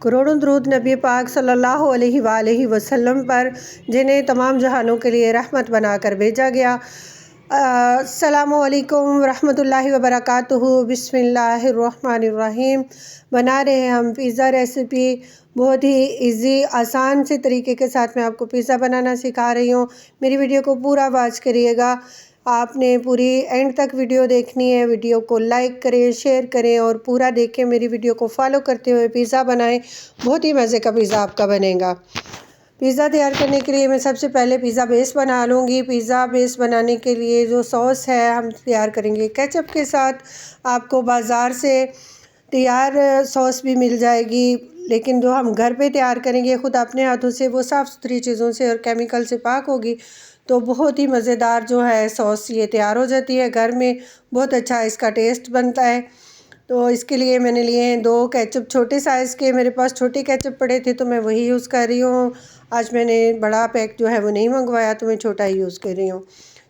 करोड़ों दरूद नबी पाक सल्लल्लाहु अलैहि वसल्लम पर, जिन्हें तमाम जहानों के लिए रहमत बनाकर भेजा गया। अस्सलामु अलैकुम रहमतुल्लाहि व बरकातुहू। बिस्मिल्लाहिर्रहमानिर्रहीम। बना रहे हैं हम पिज़्ज़ा रेसिपी। बहुत ही इजी आसान से तरीके के साथ मैं आपको पिज़्ज़ा बनाना सिखा रही हूँ। मेरी वीडियो को पूरा वॉच करिएगा। आपने पूरी एंड तक वीडियो देखनी है। वीडियो को लाइक करें, शेयर करें और पूरा देखें। मेरी वीडियो को फॉलो करते हुए पिज़्ज़ा बनाएं। बहुत ही मज़े का पिज़्ज़ा आपका बनेगा। पिज़्ज़ा तैयार करने के लिए मैं सबसे पहले पिज़्ज़ा बेस बना लूँगी। पिज़्ज़ा बेस बनाने के लिए जो सॉस है हम तैयार करेंगे केचप के साथ। आपको बाज़ार से तैयार सॉस भी मिल जाएगी, लेकिन जो हम घर पे तैयार करेंगे ख़ुद अपने हाथों से, वो साफ़ सुथरी चीज़ों से और केमिकल से पाक होगी, तो बहुत ही मज़ेदार जो है सॉस ये तैयार हो जाती है घर में। बहुत अच्छा इसका टेस्ट बनता है। तो इसके लिए मैंने लिए हैं 2 केचप छोटे साइज़ के। मेरे पास छोटे केचप पड़े थे तो मैं वही यूज़ कर रही हूँ। आज मैंने बड़ा पैक जो है वो नहीं मंगवाया, तो मैं छोटा ही यूज़ कर रही हूँ।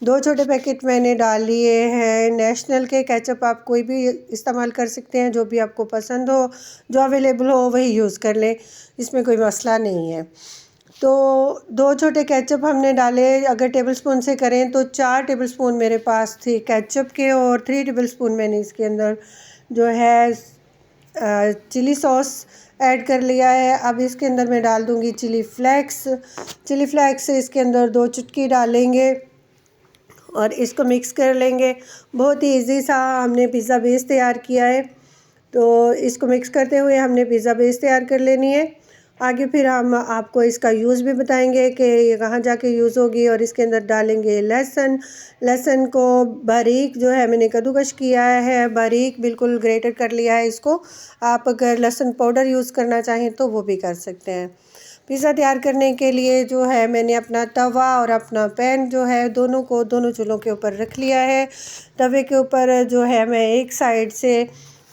2 छोटे पैकेट मैंने डाल लिए हैं नेशनल के केचप। आप कोई भी इस्तेमाल कर सकते हैं, जो भी आपको पसंद हो, जो अवेलेबल हो वही यूज़ कर लें, इसमें कोई मसला नहीं है। तो 2 छोटे केचप हमने डाले। अगर टेबलस्पून से करें तो 4 टेबलस्पून मेरे पास थे केचप के, और 3 टेबलस्पून मैंने इसके अंदर जो है चिली सॉस ऐड कर लिया है। अब इसके अंदर मैं डाल दूँगी चिली फ्लेक्स। चिली फ्लेक्स इसके अंदर 2 चुटकी डालेंगे और इसको मिक्स कर लेंगे। बहुत ही इजी सा हमने पिज़्ज़ा बेस तैयार किया है। तो इसको मिक्स करते हुए हमने पिज़्ज़ा बेस तैयार कर लेनी है। आगे फिर हम आपको इसका यूज़ भी बताएंगे कि ये कहाँ जाके यूज़ होगी। और इसके अंदर डालेंगे लहसुन। लहसुन को बारीक जो है मैंने कद्दूकस किया है, बारीक बिल्कुल ग्रेटेड कर लिया है इसको। आप अगर लहसुन पाउडर यूज़ करना चाहें तो वो भी कर सकते हैं। पिज़्ज़ा तैयार करने के लिए जो है मैंने अपना तवा और अपना पैन जो है दोनों चूल्हों के ऊपर रख लिया है। तवे के ऊपर जो है मैं एक साइड से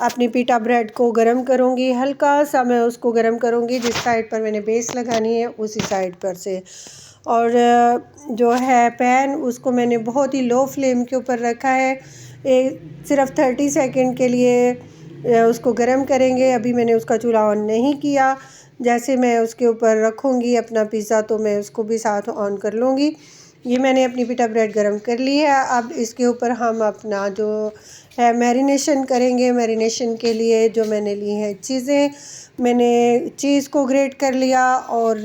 अपनी पीटा ब्रेड को गरम करूँगी। हल्का सा मैं उसको गरम करूँगी, जिस साइड पर मैंने बेस लगानी है उसी साइड पर से। और जो है पैन उसको मैंने बहुत ही लो फ्लेम के ऊपर रखा है। सिर्फ 30 सेकंड के लिए उसको गरम करेंगे। अभी मैंने उसका चूल्हा ऑन नहीं किया। जैसे मैं उसके ऊपर रखूँगी अपना पिज़्ज़ा तो मैं उसको भी साथ ऑन कर लूँगी। ये मैंने अपनी पिटा ब्रेड गरम कर ली है। अब इसके ऊपर हम अपना जो है मैरिनेशन करेंगे। मैरिनेशन के लिए जो मैंने ली है चीज़ें, मैंने चीज़ को ग्रेट कर लिया और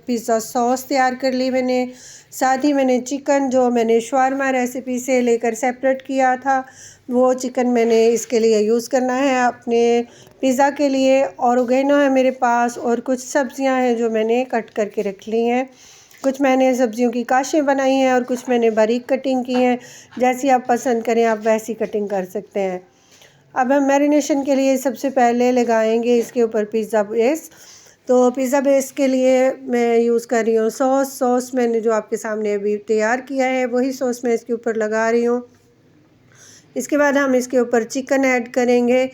पिज़्ज़ा सॉस तैयार कर ली मैंने। साथ ही मैंने चिकन जो मैंने शवारमा रेसिपी से लेकर सेपरेट किया था, वो चिकन मैंने इसके लिए यूज़ करना है अपने पिज़्ज़ा के लिए। ऑरिगेनो है मेरे पास और कुछ सब्ज़ियां हैं जो मैंने कट करके रख ली हैं। कुछ मैंने सब्ज़ियों की काशें बनाई हैं और कुछ मैंने बारीक कटिंग की हैं। जैसी आप पसंद करें आप वैसी कटिंग कर सकते हैं। अब हम मैरिनेशन के लिए सबसे पहले लगाएंगे इसके ऊपर पिज़्ज़ा बेस। तो पिज़्ज़ा बेस के लिए मैं यूज़ कर रही हूँ सॉस मैंने जो आपके सामने अभी तैयार किया है वही सॉस मैं इसके ऊपर लगा रही हूँ। इसके बाद हम इसके ऊपर चिकन ऐड करेंगे।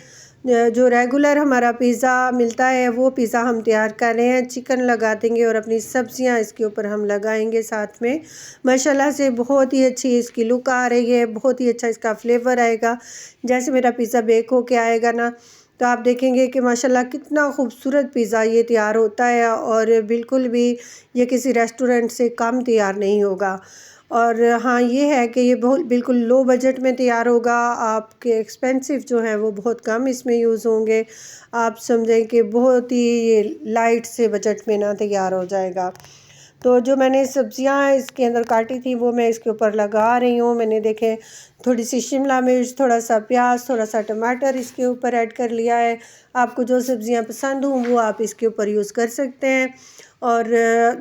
जो रेगुलर हमारा पिज़्ज़ा मिलता है वो पिज़्ज़ा हम तैयार कर रहे हैं। चिकन लगा देंगे और अपनी सब्जियां इसके ऊपर हम लगाएंगे साथ में। माशाल्लाह से बहुत ही अच्छी इसकी लुक आ रही है, बहुत ही अच्छा इसका फ्लेवर आएगा। जैसे मेरा पिज़्ज़ा बेक होके आएगा ना, तो आप देखेंगे कि माशाल्लाह कितना खूबसूरत पिज़्ज़ा ये तैयार होता है और बिल्कुल भी ये किसी रेस्टोरेंट से कम तैयार नहीं होगा। और हाँ, ये है कि ये बहुत बिल्कुल लो बजट में तैयार होगा। आपके एक्सपेंसिव जो है वो बहुत कम इसमें यूज़ होंगे। आप समझें कि बहुत ही ये लाइट से बजट में ना तैयार हो जाएगा। तो जो मैंने सब्जियां इसके अंदर काटी थी वो मैं इसके ऊपर लगा रही हूँ। मैंने देखे थोड़ी सी शिमला मिर्च, थोड़ा सा प्याज, थोड़ा सा टमाटर इसके ऊपर ऐड कर लिया है। आपको जो सब्जियां पसंद हों वो आप इसके ऊपर यूज़ कर सकते हैं। और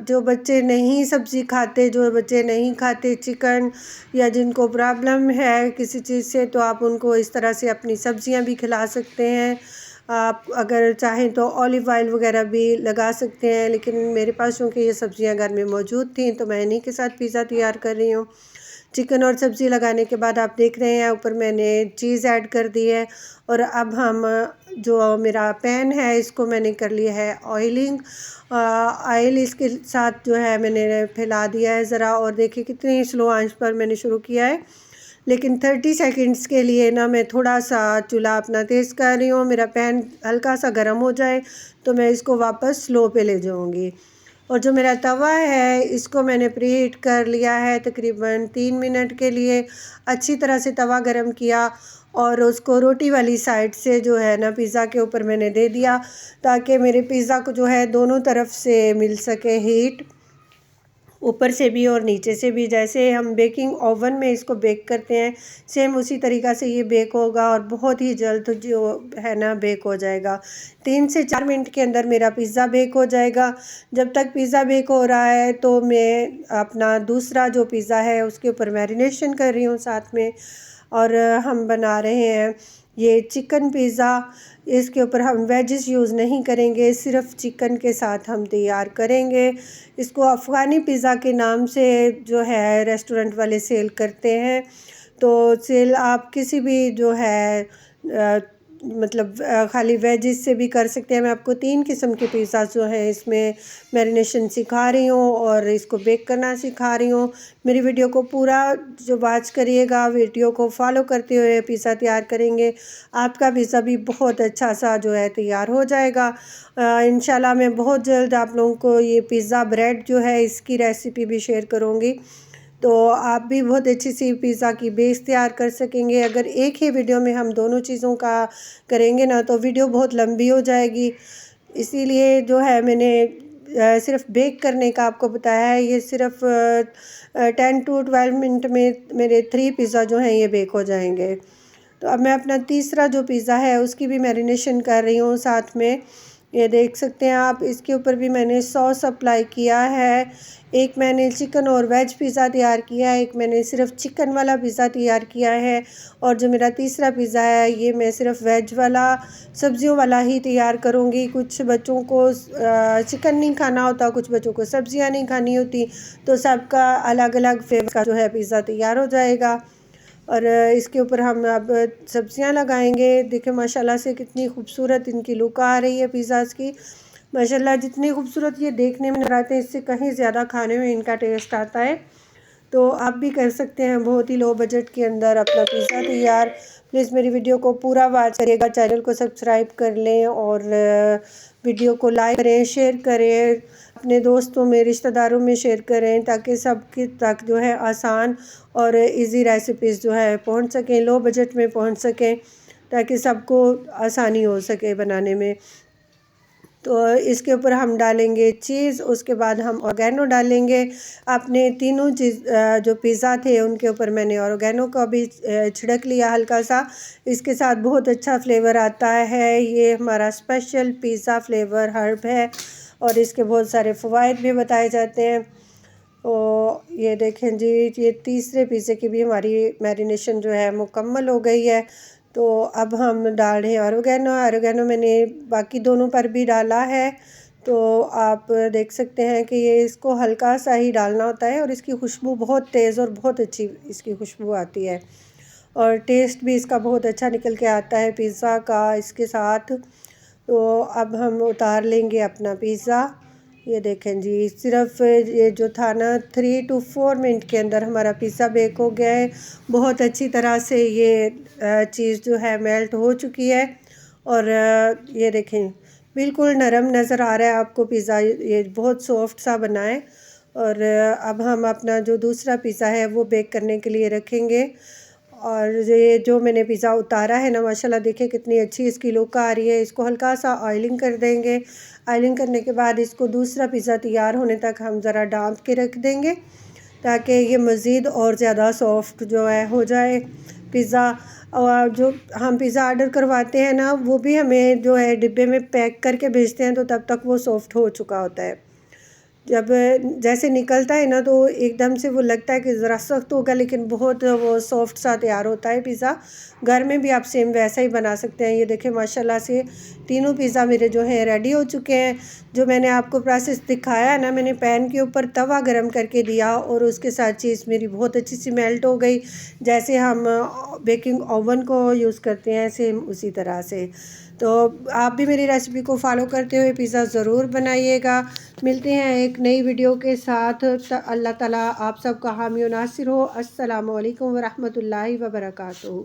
जो बच्चे नहीं सब्ज़ी खाते, जो बच्चे नहीं खाते चिकन, या जिनको प्रॉब्लम है किसी चीज़ से, तो आप उनको इस तरह से अपनी सब्जियां भी खिला सकते हैं। आप अगर चाहें तो ऑलिव ऑयल वगैरह भी लगा सकते हैं, लेकिन मेरे पास चूँकि ये सब्जियां घर में मौजूद थी तो मैं इन्हीं के साथ पिज़्ज़ा तैयार कर रही हूँ। चिकन और सब्ज़ी लगाने के बाद आप देख रहे हैं ऊपर मैंने चीज़ ऐड कर दी है। और अब हम जो मेरा पैन है इसको मैंने कर लिया है ऑयलिंग। ऑयल इसके साथ जो है मैंने फैला दिया है ज़रा, और देखिए कितनी स्लो आंच पर मैंने शुरू किया है। लेकिन 30 सेकंड्स के लिए ना मैं थोड़ा सा चूल्हा अपना तेज़ कर रही हूँ। मेरा पैन हल्का सा गर्म हो जाए तो मैं इसको वापस स्लो पे ले जाऊँगी। और जो मेरा तवा है इसको मैंने प्रीहीट कर लिया है तकरीबन 3 मिनट के लिए। अच्छी तरह से तवा गरम किया और उसको रोटी वाली साइड से जो है ना पिज़्ज़ा के ऊपर मैंने दे दिया, ताकि मेरे पिज़्ज़ा को जो है दोनों तरफ से मिल सके हीट, ऊपर से भी और नीचे से भी। जैसे हम बेकिंग ओवन में इसको बेक करते हैं सेम उसी तरीक़ा से ये बेक होगा और बहुत ही जल्द जो है ना बेक हो जाएगा। 3 से 4 मिनट के अंदर मेरा पिज़्ज़ा बेक हो जाएगा। जब तक पिज़्ज़ा बेक हो रहा है तो मैं अपना दूसरा जो पिज़्ज़ा है उसके ऊपर मैरिनेशन कर रही हूँ साथ में। और हम बना रहे हैं ये चिकन पिज़्ज़ा। इसके ऊपर हम वेजेस यूज़ नहीं करेंगे, सिर्फ चिकन के साथ हम तैयार करेंगे। इसको अफ़गानी पिज़्ज़ा के नाम से जो है रेस्टोरेंट वाले सेल करते हैं। तो सेल आप किसी भी जो है मतलब खाली वेजेस से भी कर सकते हैं। मैं आपको 3 किस्म के पिज़्ज़ा जो है इसमें मैरिनेशन सिखा रही हूँ और इसको बेक करना सिखा रही हूँ। मेरी वीडियो को पूरा जो वॉच करिएगा, वीडियो को फॉलो करते हुए पिज़्ज़ा तैयार करेंगे, आपका पिज़्ज़ा भी बहुत अच्छा सा जो है तैयार हो जाएगा। इंशाल्लाह मैं बहुत जल्द आप लोगों को ये पिज़्ज़ा ब्रेड जो है इसकी रेसिपी भी शेयर करूँगी, तो आप भी बहुत अच्छी सी पिज़्ज़ा की बेस तैयार कर सकेंगे। अगर एक ही वीडियो में हम दोनों चीज़ों का करेंगे ना तो वीडियो बहुत लंबी हो जाएगी। इसीलिए जो है मैंने सिर्फ बेक करने का आपको बताया है। ये सिर्फ 10 to 12 मिनट में मेरे 3 पिज़्ज़ा जो हैं ये बेक हो जाएंगे। तो अब मैं अपना तीसरा जो पिज़्ज़ा है उसकी भी मैरिनेशन कर रही हूँ साथ में। ये देख सकते हैं आप, इसके ऊपर भी मैंने सॉस अप्लाई किया है। एक मैंने चिकन और वेज पिज़्ज़ा तैयार किया है, एक मैंने सिर्फ चिकन वाला पिज़्ज़ा तैयार किया है। और जो मेरा तीसरा पिज़्ज़ा है ये मैं सिर्फ वेज वाला सब्ज़ियों वाला ही तैयार करूँगी। कुछ बच्चों को चिकन नहीं खाना होता, कुछ बच्चों को सब्ज़ियाँ नहीं खानी होती, तो सबका अलग अलग फ्लेवर का जो है पिज़्ज़ा तैयार हो जाएगा। और इसके ऊपर हम अब सब्ज़ियाँ लगाएंगे। देखिए माशाल्लाह से कितनी खूबसूरत इनकी लुक आ रही है पिज़्ज़ाज़ की। माशाल्लाह जितनी खूबसूरत ये देखने में नज़र आते हैं इससे कहीं ज़्यादा खाने में इनका टेस्ट आता है। तो आप भी कर सकते हैं बहुत ही लो बजट के अंदर अपना पिज़्ज़ा तैयार। प्लीज़ मेरी वीडियो को पूरा वॉच करिएगा, चैनल को सब्सक्राइब कर लें और वीडियो को लाइक करें, शेयर करें, अपने दोस्तों में रिश्तेदारों में शेयर करें, ताकि सबके तक जो है आसान और इजी रेसिपीज़ जो है पहुंच सकें, लो बजट में पहुंच सकें, ताकि सबको आसानी हो सके बनाने में। तो इसके ऊपर हम डालेंगे चीज़, उसके बाद हम ऑर्गेनो डालेंगे। अपने तीनों चीज़ जो पिज़्ज़ा थे उनके ऊपर मैंने ऑर्गेनो का भी छिड़क लिया हल्का सा। इसके साथ बहुत अच्छा फ्लेवर आता है। ये हमारा स्पेशल पिज़्ज़ा फ्लेवर हर्ब है और इसके बहुत सारे फ़वाइद भी बताए जाते हैं। तो ये देखें जी, ये तीसरे पिज़्ज़े की भी हमारी मैरिनेशन जो है मुकम्मल हो गई है। तो अब हम डाल रहे हैं ऑरिगेनो मैंने बाकी दोनों पर भी डाला है। तो आप देख सकते हैं कि ये इसको हल्का सा ही डालना होता है और इसकी खुशबू बहुत तेज़ और बहुत अच्छी इसकी खुशबू आती है और टेस्ट भी इसका बहुत अच्छा निकल के आता है पिज़्ज़ा का इसके साथ। तो अब हम उतार लेंगे अपना पिज़्ज़ा। ये देखें जी, सिर्फ ये जो था ना 3 to 4 मिनट के अंदर हमारा पिज़्ज़ा बेक हो गया है। बहुत अच्छी तरह से ये चीज़ जो है मेल्ट हो चुकी है और ये देखें बिल्कुल नरम नज़र आ रहा है आपको पिज़्ज़ा, ये बहुत सॉफ्ट सा बना है। और अब हम अपना जो दूसरा पिज़्ज़ा है वो बेक करने के लिए रखेंगे। और ये जो मैंने पिज़्ज़ा उतारा है ना, माशाल्लाह देखिए कितनी अच्छी इसकी लुक आ रही है। इसको हल्का सा ऑयलिंग कर देंगे। ऑयलिंग करने के बाद इसको दूसरा पिज़्ज़ा तैयार होने तक हम ज़रा डांप के रख देंगे, ताकि ये मज़ीद और ज़्यादा सॉफ्ट जो है हो जाए पिज़्ज़ा। और जो हम पिज़्ज़ा ऑर्डर करवाते हैं ना वो भी हमें जो है डिब्बे में पैक करके भेजते हैं, तो तब तक वो सॉफ्ट हो चुका होता है। जब जैसे निकलता है ना तो एकदम से वो लगता है कि ज़रा सख्त होगा, लेकिन बहुत वो सॉफ्ट सा तैयार होता है पिज़्ज़ा। घर में भी आप सेम वैसा ही बना सकते हैं। ये देखें माशाल्लाह से तीनों पिज़्ज़ा मेरे जो हैं रेडी हो चुके हैं। जो मैंने आपको प्रोसेस दिखाया ना, मैंने पैन के ऊपर तवा गरम करके दिया और उसके साथ चीज़ मेरी बहुत अच्छी सी मेल्ट हो गई, जैसे हम बेकिंग ओवन को यूज़ करते हैं सेम उसी तरह से। तो आप भी मेरी रेसिपी को फॉलो करते हुए पिज़्ज़ा ज़रूर बनाइएगा। मिलते हैं एक नई वीडियो के साथ। अल्लाह ताला आप सबका हामी और नासिर हो। अस्सलामु अलैकुम व रहमतुल्लाहि व बरकातुहू।